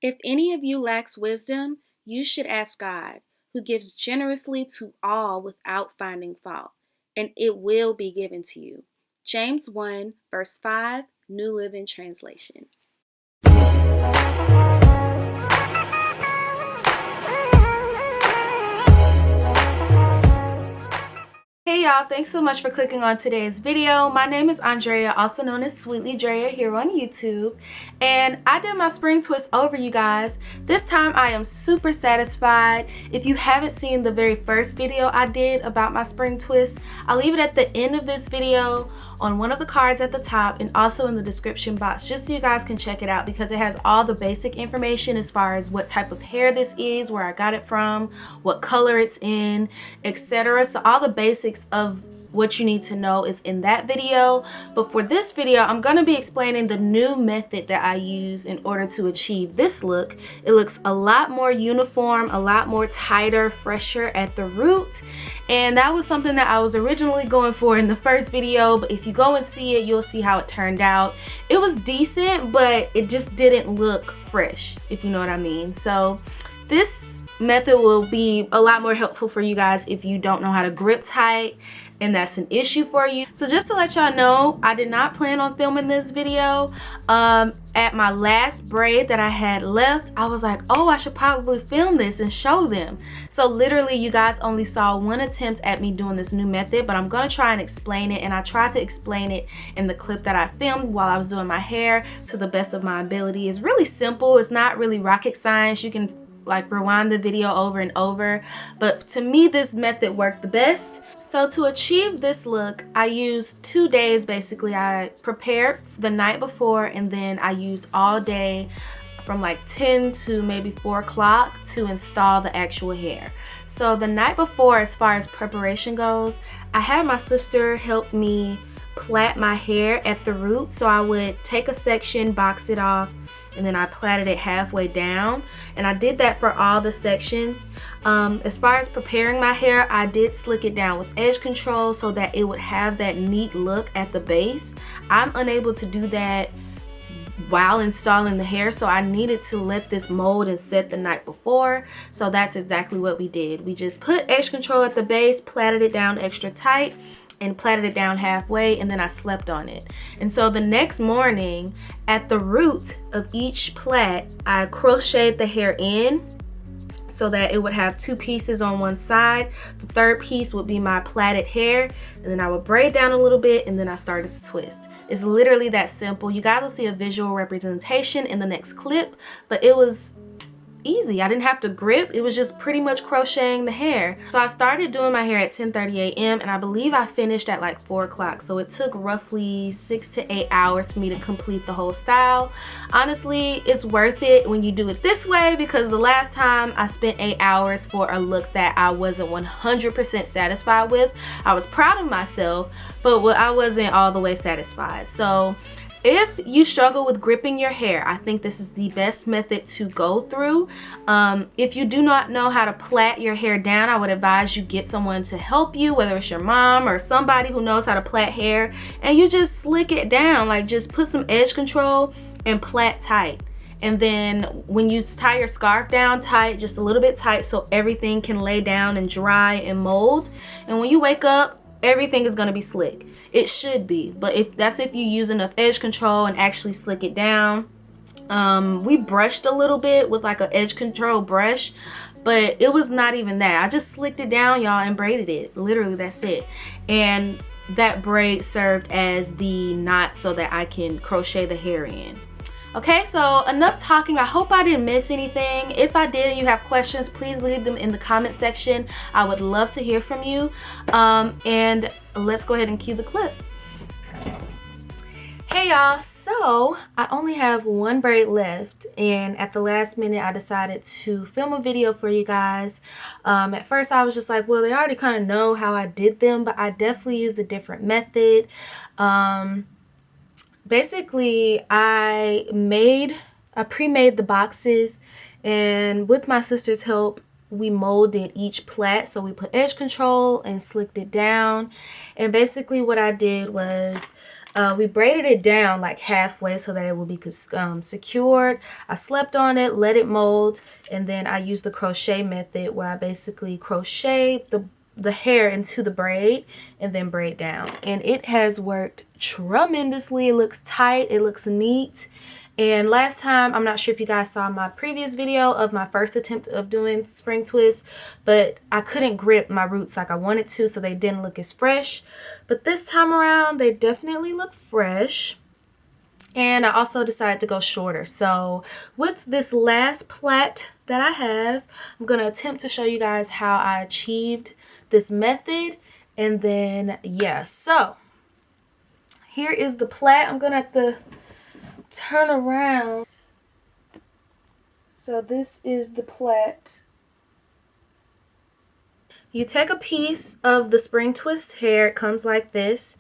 If any of you lacks wisdom, you should ask God, who gives generously to all without finding fault, and it will be given to you. James 1, verse 5, New Living Translation. Hey y'all, thanks so much for clicking on today's video. My name is Andrea, also known as Sweetly Dreyah here on YouTube. And I did my spring twist over, you guys. This time I am super satisfied. If you haven't seen the very first video I did about my spring twist, I'll leave it at the end of this video on one of the cards at the top and also in the description box, just so you guys can check it out, because it has all the basic information as far as what type of hair this is, where I got it from, what color it's in, etc. So all the basics of what you need to know is in that video. But for this video, I'm going to be explaining the new method that I use in order to achieve this look. It looks a lot more uniform, a lot more tighter, fresher at the root. And that was something that I was originally going for in the first video, but if you go and see it, you'll see how it turned out. It was decent, but it just didn't look fresh, if you know what I mean. So this method will be a lot more helpful for you guys if you don't know how to grip tight and that's an issue for you. So just to let y'all know, I did not plan on filming this video. At my last braid that I had left, I was like, oh, I should probably film this and show them. So literally you guys only saw one attempt at me doing this new method, but I'm gonna try and explain it, and I tried to explain it in the clip that I filmed while I was doing my hair to the best of my ability. It's really simple. It's not really rocket science. You can like rewind the video over and over, but to me this method worked the best. So to achieve this look, I used 2 days basically. I prepared the night before, and then I used all day from like 10 to maybe 4 o'clock to install the actual hair. So the night before, as far as preparation goes, I had my sister help me plait my hair at the root. So I would take a section, box it off, and then I plaited it halfway down, and I did that for all the sections. As far as preparing my hair, I did slick it down with edge control so that it would have that neat look at the base. I'm unable to do that while installing the hair, so I needed to let this mold and set the night before. So that's exactly what we did. We just put edge control at the base, plaited it down extra tight, and plaited it down halfway, and then I slept on it. And so the next morning, at the root of each plait, I crocheted the hair in so that it would have 2 pieces on one side. The third piece would be my plaited hair, and then I would braid down a little bit, and then I started to twist. It's literally that simple. You guys will see a visual representation in the next clip, but it was easy. I didn't have to grip. It was just pretty much crocheting the hair. So I started doing my hair at 10:30 a.m. and I believe I finished at like 4 o'clock. So it took roughly 6 to 8 hours for me to complete the whole style. Honestly, it's worth it when you do it this way, because the last time I spent 8 hours for a look that I wasn't 100% satisfied with. I was proud of myself, but I wasn't all the way satisfied. So if you struggle with gripping your hair, I think this is the best method to go through. If you do not know how to plait your hair down, I would advise you get someone to help you, whether it's your mom or somebody who knows how to plait hair, and you just slick it down. Like, just put some edge control and plait tight. And then when you tie your scarf down, tie it just a little bit tight so everything can lay down and dry and mold. And when you wake up, everything is going to be slick. It should be, but if you use enough edge control and actually slick it down. We brushed a little bit with like an edge control brush, but it was not even that. I just slicked it down, y'all, and braided it. Literally, that's it. And that braid served as the knot so that I can crochet the hair in. Okay, so enough talking. I hope I didn't miss anything. If I did and you have questions, please leave them in the comment section. I would love to hear from you. And let's go ahead and cue the clip. Hey y'all, so I only have 1 braid left, and at the last minute I decided to film a video for you guys. At first I was just like, well, they already kind of know how I did them, but I definitely used a different method. Basically, I pre-made the boxes, and with my sister's help, we molded each plait. So we put edge control and slicked it down. And basically what I did was We braided it down like halfway so that it will be secured. I slept on it, let it mold, and then I used the crochet method where I basically crochet the hair into the braid and then braid down. And it has worked tremendously. It looks tight, it looks neat. And last time, I'm not sure if you guys saw my previous video of my first attempt of doing spring twists, but I couldn't grip my roots like I wanted to, so they didn't look as fresh. But this time around, they definitely look fresh. And I also decided to go shorter. So with this last plait that I have, I'm going to attempt to show you guys how I achieved this method. And then, yeah, so here is the plait. I'm going to have to turn around. So this is the plait. You take a piece of the spring twist hair, it comes like this,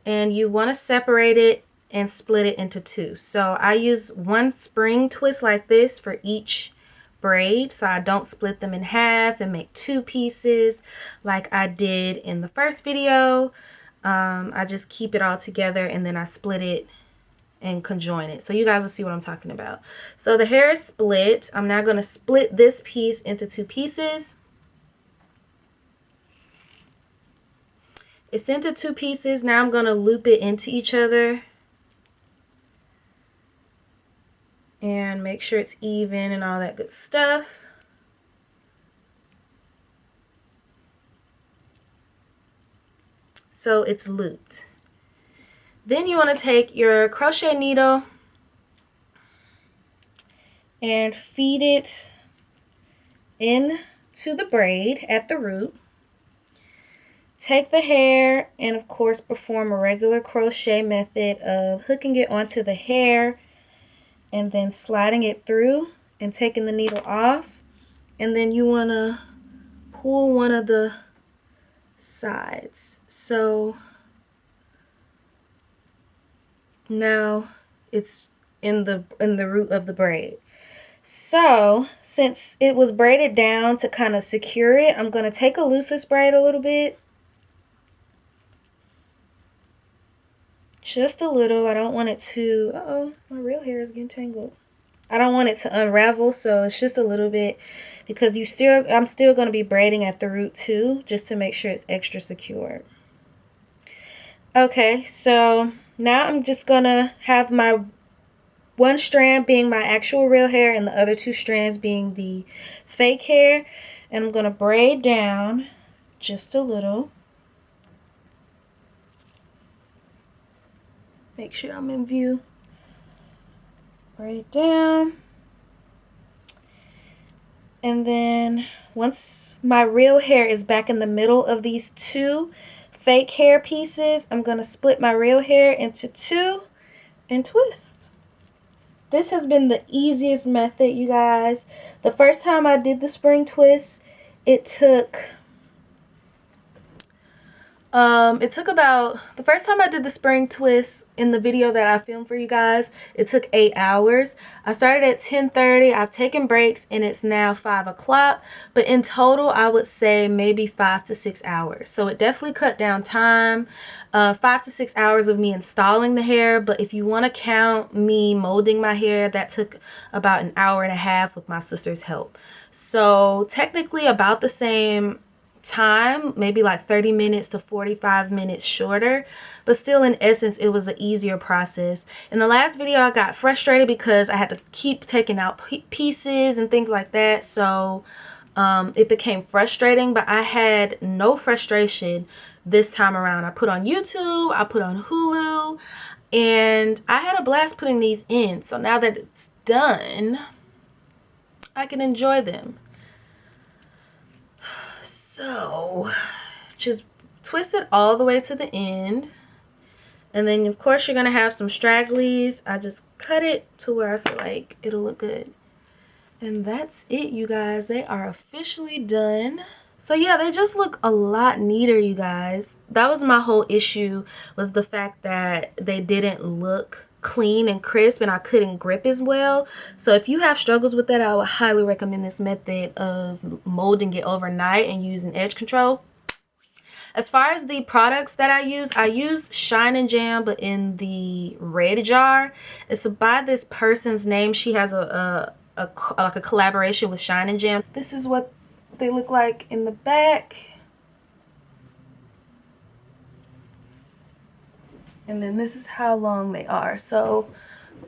and you want to separate it and split it into two. So I use one spring twist like this for each braid, so I don't split them in half and make two pieces like I did in the first video. I just keep it all together and then I split it and conjoin it, so you guys will see what I'm talking about. So the hair is split. I'm now going to split this piece into two pieces. It's into two pieces. Now I'm going to loop it into each other and make sure it's even and all that good stuff. So it's looped. Then you want to take your crochet needle and feed it into the braid at the root. Take the hair and of course perform a regular crochet method of hooking it onto the hair and then sliding it through and taking the needle off. And then you want to pull one of the sides. So now it's in the root of the braid. So since it was braided down, to kind of secure it, I'm going to take a loose braid a little bit. Just a little. I don't want it to, uh-oh, my real hair is getting tangled. I don't want it to unravel, so it's just a little bit, because I'm still going to be braiding at the root too, just to make sure it's extra secure. Okay, so now I'm just going to have my one strand being my actual real hair and the other two strands being the fake hair. And I'm going to braid down just a little. Make sure I'm in view. Braid down. And then once my real hair is back in the middle of these two fake hair pieces, I'm going to split my real hair into two and twist. This has been the easiest method, you guys. The first time I did the spring twist, it took about, the first time I did the spring twist in the video that I filmed for you guys, it took 8 hours. I started at 10:30. I've taken breaks and it's now 5 o'clock. But in total, I would say maybe 5 to 6 hours. So it definitely cut down time. 5 to 6 hours of me installing the hair. But if you want to count me molding my hair, that took about an hour and a half with my sister's help. So technically about the same time, maybe like 30 minutes to 45 minutes shorter, but still in essence it was an easier process. In the last video I got frustrated because I had to keep taking out pieces and things like that, so it became frustrating, but I had no frustration this time around. I put on YouTube, I put on Hulu, and I had a blast putting these in. So now that it's done, I can enjoy them. So just twist it all the way to the end, and then of course you're gonna have some stragglies. I just cut it to where I feel like it'll look good, and that's it, you guys. They are officially done. So yeah, they just look a lot neater, you guys. That was my whole issue, was the fact that they didn't look clean and crisp and I couldn't grip as well. So if you have struggles with that, I would highly recommend this method of molding it overnight and using edge control. As far as the products that I used Shine and Jam, but in the red jar. It's by this person's name. She has like a collaboration with Shine and Jam. This is what they look like in the back. And then this is how long they are. So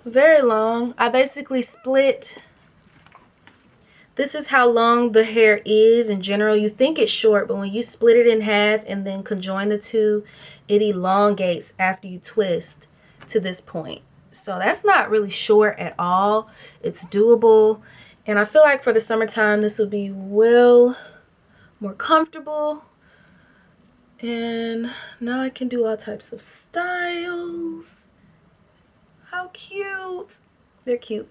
very long. I basically split. This is how long the hair is in general. You think it's short, but when you split it in half and then conjoin the two, it elongates after you twist to this point. So that's not really short at all. It's doable. And I feel like for the summertime, this would be well more comfortable. And now I can do all types of styles. How cute. They're cute.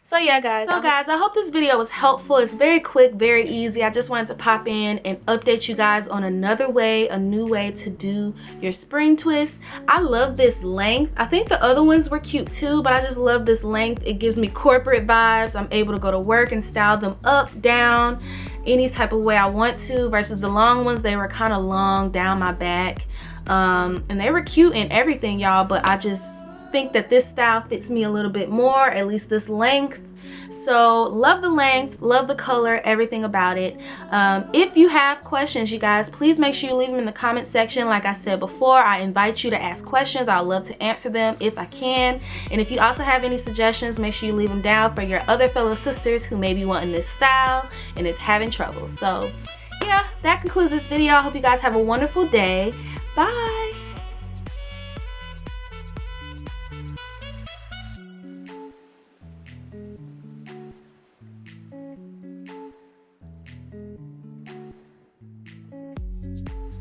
So yeah, guys. I hope this video was helpful. It's very quick, very easy. I just wanted to pop in and update you guys on another way, a new way to do your spring twist. I love this length. I think the other ones were cute too, but I just love this length. It gives me corporate vibes. I'm able to go to work and style them up, down, any type of way I want to, versus the long ones. They were kind of long down my back. And they were cute and everything, y'all, but I just think that this style fits me a little bit more, at least this length. So love the length, love the color, everything about it. If you have questions, you guys, please make sure you leave them in the comment section. Like I said before, I invite you to ask questions. I'd love to answer them if I can. And if you also have any suggestions, make sure you leave them down for your other fellow sisters who may be wanting this style and is having trouble. So yeah, that concludes this video. I hope you guys have a wonderful day. Bye.